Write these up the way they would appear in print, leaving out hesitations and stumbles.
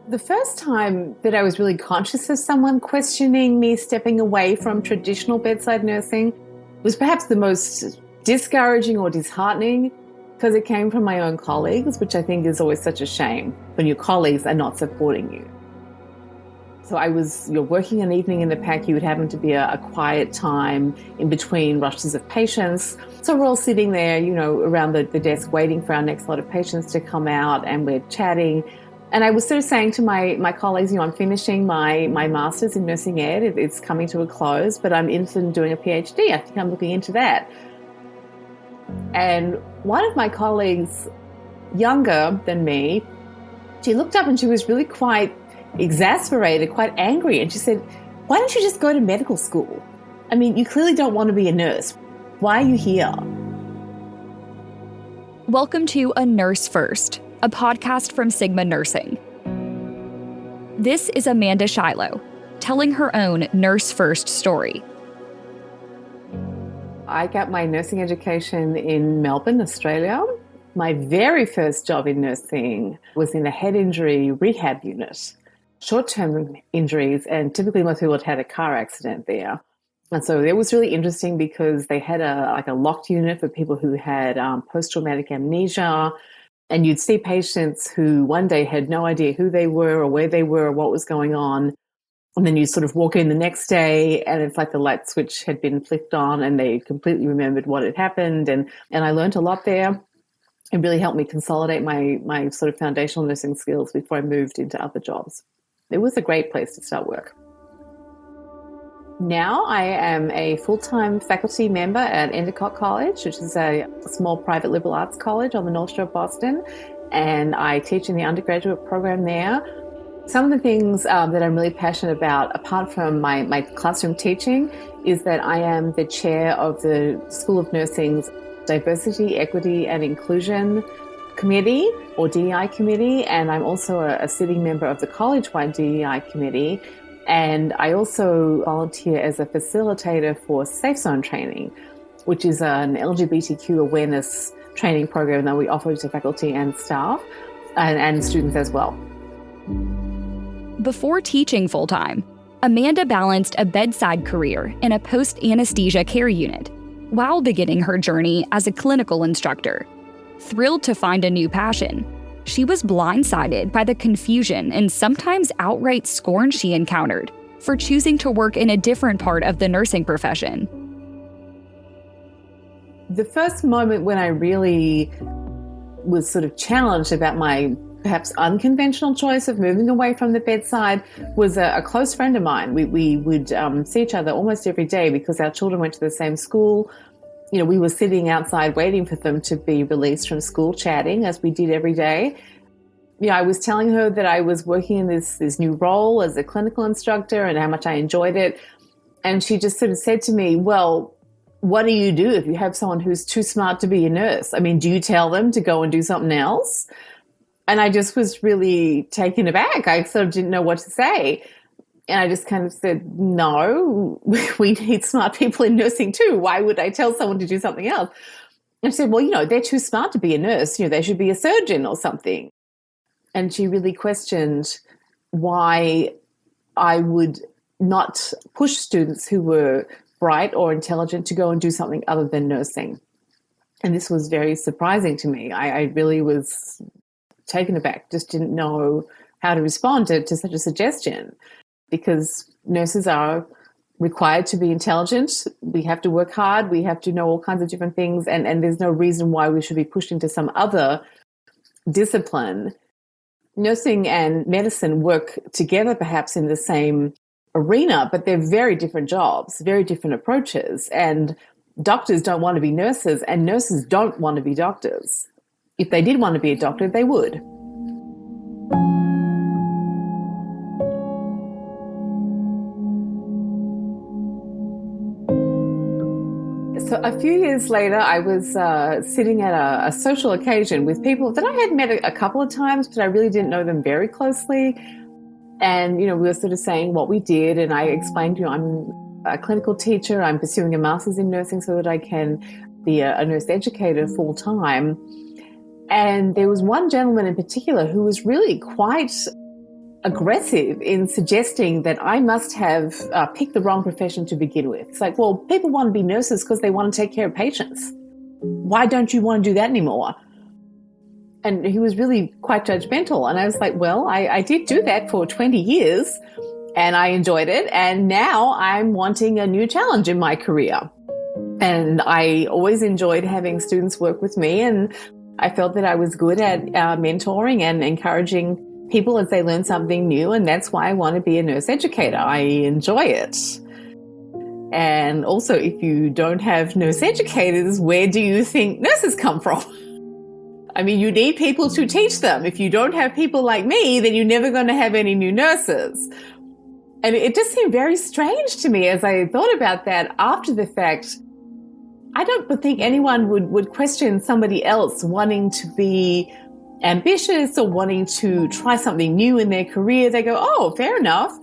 The first time that I was really conscious of someone questioning me stepping away from traditional bedside nursing was perhaps the most discouraging or disheartening because it came from my own colleagues, which I think is always such a shame when your colleagues are not supporting you. So you're working an evening in the PAC, you would happen to be a quiet time in between rushes of patients. So we're all sitting there, around the desk waiting for our next lot of patients to come out, and we're chatting. And I was sort of saying to my colleagues, I'm finishing my master's in nursing ed. It's coming to a close, but I'm interested in doing a PhD. I think I'm looking into that. And one of my colleagues, younger than me, she looked up and she was really quite exasperated, quite angry. And she said, "Why don't you just go to medical school? I mean, you clearly don't want to be a nurse. Why are you here?" Welcome to A Nurse First, a podcast from Sigma Nursing. This is Amanda Shilo, telling her own Nurse First story. I got my nursing education in Melbourne, Australia. My very first job in nursing was in a head injury rehab unit, short-term injuries, and typically most people had had a car accident there. And so it was really interesting because they had a locked unit for people who had post-traumatic amnesia. And you'd see patients who one day had no idea who they were or where they were or what was going on. And then you sort of walk in the next day and it's like the light switch had been flicked on and they completely remembered what had happened. And I learned a lot there. It really helped me consolidate my sort of foundational nursing skills before I moved into other jobs. It was a great place to start work. Now I am a full-time faculty member at Endicott College, which is a small private liberal arts college on the North Shore of Boston, and I teach in the undergraduate program there. Some of the things that I'm really passionate about, apart from my classroom teaching, is that I am the chair of the School of Nursing's Diversity, Equity and Inclusion Committee, or DEI Committee, and I'm also a sitting member of the college-wide DEI Committee. And I also volunteer as a facilitator for Safe Zone training, which is an LGBTQ awareness training program that we offer to faculty and staff and students as well. Before teaching full-time, Amanda balanced a bedside career in a post-anesthesia care unit while beginning her journey as a clinical instructor. Thrilled to find a new passion, she was blindsided by the confusion and sometimes outright scorn she encountered for choosing to work in a different part of the nursing profession. The first moment when I really was sort of challenged about my perhaps unconventional choice of moving away from the bedside was a close friend of mine. We would see each other almost every day because our children went to the same school. We were sitting outside waiting for them to be released from school, chatting as we did every day. I was telling her that I was working in this new role as a clinical instructor and how much I enjoyed it. And she just sort of said to me, "Well, what do you do if you have someone who's too smart to be a nurse? I mean, do you tell them to go and do something else?" And I just was really taken aback. I sort of didn't know what to say. And I just kind of said, "No, we need smart people in nursing too. Why would I tell someone to do something else?" And she said, "Well, they're too smart to be a nurse. They should be a surgeon or something." And she really questioned why I would not push students who were bright or intelligent to go and do something other than nursing. And this was very surprising to me. I really was taken aback, just didn't know how to respond to such a suggestion. Because nurses are required to be intelligent. We have to work hard. We have to know all kinds of different things. And there's no reason why we should be pushed into some other discipline. Nursing and medicine work together perhaps in the same arena, but they're very different jobs, very different approaches. And doctors don't want to be nurses, and nurses don't want to be doctors. If they did want to be a doctor, they would. So a few years later, I was sitting at a social occasion with people that I had met a couple of times, but I really didn't know them very closely. And, we were sort of saying what we did. And I explained, I'm a clinical teacher. I'm pursuing a master's in nursing so that I can be a nurse educator full time. And there was one gentleman in particular who was really quite aggressive in suggesting that I must have picked the wrong profession to begin with. It's like, well, people want to be nurses because they want to take care of patients. Why don't you want to do that anymore? And he was really quite judgmental. And I was like, well, I did do that for 20 years and I enjoyed it. And now I'm wanting a new challenge in my career. And I always enjoyed having students work with me. And I felt that I was good at mentoring and encouraging people as they learn something new. And that's why I want to be a nurse educator. I enjoy it. And also, if you don't have nurse educators, where do you think nurses come from? I mean, you need people to teach them. If you don't have people like me, then you're never going to have any new nurses. And it just seemed very strange to me as I thought about that after the fact. I don't think anyone would question somebody else wanting to be ambitious or wanting to try something new in their career. They go, oh, fair enough.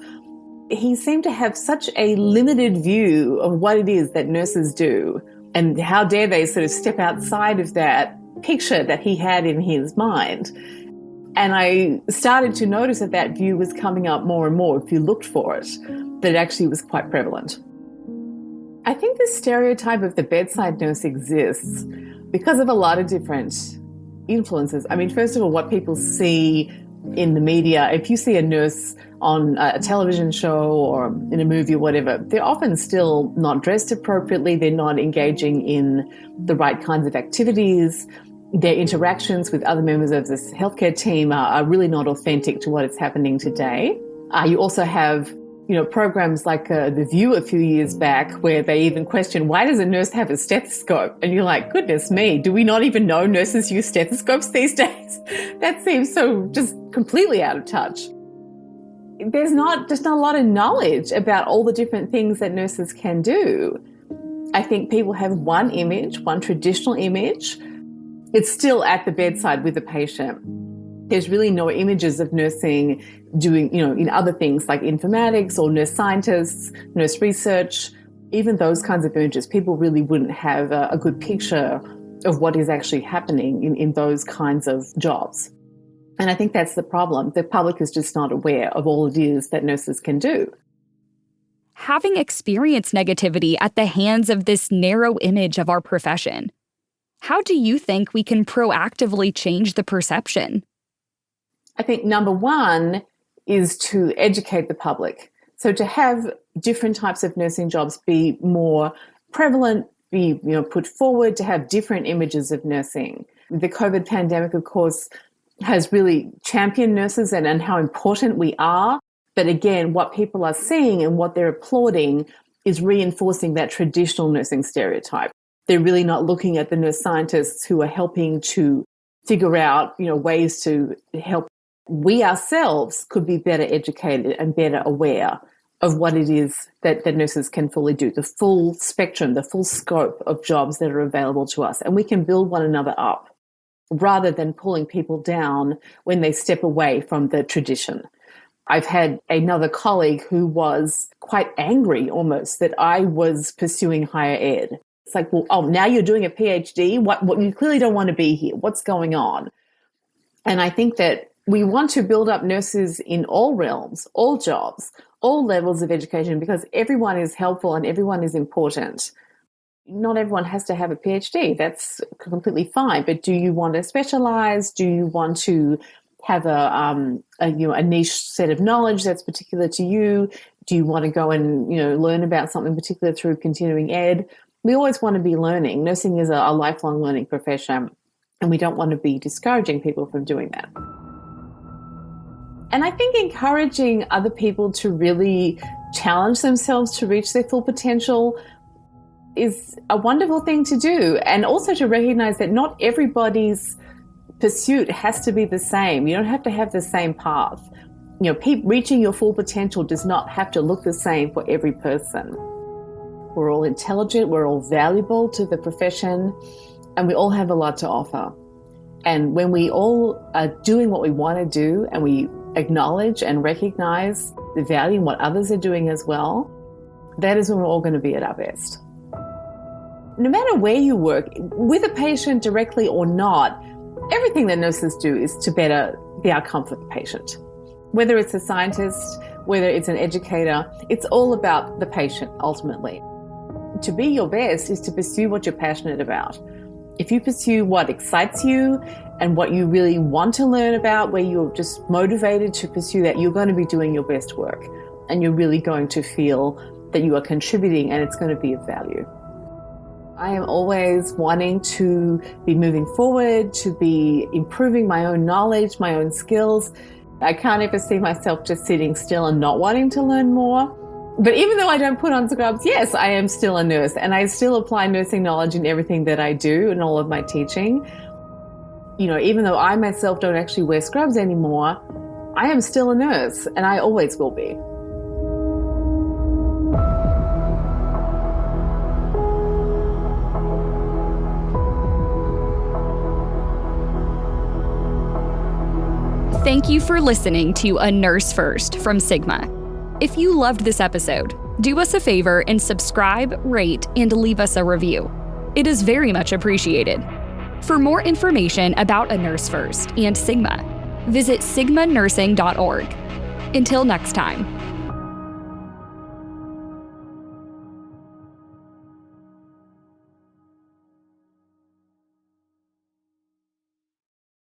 He seemed to have such a limited view of what it is that nurses do. And how dare they sort of step outside of that picture that he had in his mind. And I started to notice that that view was coming up more and more if you looked for it, that it actually was quite prevalent. I think the stereotype of the bedside nurse exists because of a lot of different influences. I mean, first of all, what people see in the media, if you see a nurse on a television show or in a movie or whatever, they're often still not dressed appropriately. They're not engaging in the right kinds of activities. Their interactions with other members of this healthcare team are really not authentic to what is happening today. You also have programs like The View a few years back where they even question, why does a nurse have a stethoscope? And you're like, goodness me, do we not even know nurses use stethoscopes these days? That seems so just completely out of touch. There's not a lot of knowledge about all the different things that nurses can do. I think people have one image, one traditional image. It's still at the bedside with the patient. There's really no images of nursing doing, in other things like informatics or nurse scientists, nurse research, even those kinds of images. People really wouldn't have a good picture of what is actually happening in those kinds of jobs. And I think that's the problem. The public is just not aware of all it is that nurses can do. Having experienced negativity at the hands of this narrow image of our profession, how do you think we can proactively change the perception? I think number one is to educate the public. So to have different types of nursing jobs be more prevalent, be put forward, to have different images of nursing. The COVID pandemic, of course, has really championed nurses and how important we are. But again, what people are seeing and what they're applauding is reinforcing that traditional nursing stereotype. They're really not looking at the nurse scientists who are helping to figure out, ways to help. We ourselves could be better educated and better aware of what it is that nurses can fully do, the full spectrum, the full scope of jobs that are available to us. And we can build one another up rather than pulling people down when they step away from the tradition. I've had another colleague who was quite angry almost that I was pursuing higher ed. It's like, well, now you're doing a PhD. What you clearly don't want to be here. What's going on? And I think that we want to build up nurses in all realms, all jobs, all levels of education, because everyone is helpful and everyone is important. Not everyone has to have a PhD. That's completely fine. But do you want to specialize? Do you want to have a niche set of knowledge that's particular to you? Do you want to go and learn about something particular through continuing ed? We always want to be learning. Nursing is a lifelong learning profession, and we don't want to be discouraging people from doing that. And I think encouraging other people to really challenge themselves to reach their full potential is a wonderful thing to do. And also to recognize that not everybody's pursuit has to be the same. You don't have to have the same path. Reaching your full potential does not have to look the same for every person. We're all intelligent, we're all valuable to the profession, and we all have a lot to offer. And when we all are doing what we want to do and we acknowledge and recognize the value in what others are doing as well, that is when we're all going to be at our best. No matter where you work, with a patient directly or not, everything that nurses do is to better the outcome for the patient. Whether it's a scientist, whether it's an educator, it's all about the patient ultimately. To be your best is to pursue what you're passionate about. If you pursue what excites you and what you really want to learn about, where you're just motivated to pursue that, you're going to be doing your best work and you're really going to feel that you are contributing and it's going to be of value. I am always wanting to be moving forward, to be improving my own knowledge, my own skills. I can't ever see myself just sitting still and not wanting to learn more. But even though I don't put on scrubs, yes, I am still a nurse and I still apply nursing knowledge in everything that I do and all of my teaching. You know, even though I myself don't actually wear scrubs anymore, I am still a nurse and I always will be. Thank you for listening to A Nurse First from Sigma. If you loved this episode, do us a favor and subscribe, rate, and leave us a review. It is very much appreciated. For more information about A Nurse First and Sigma, visit sigmanursing.org. Until next time.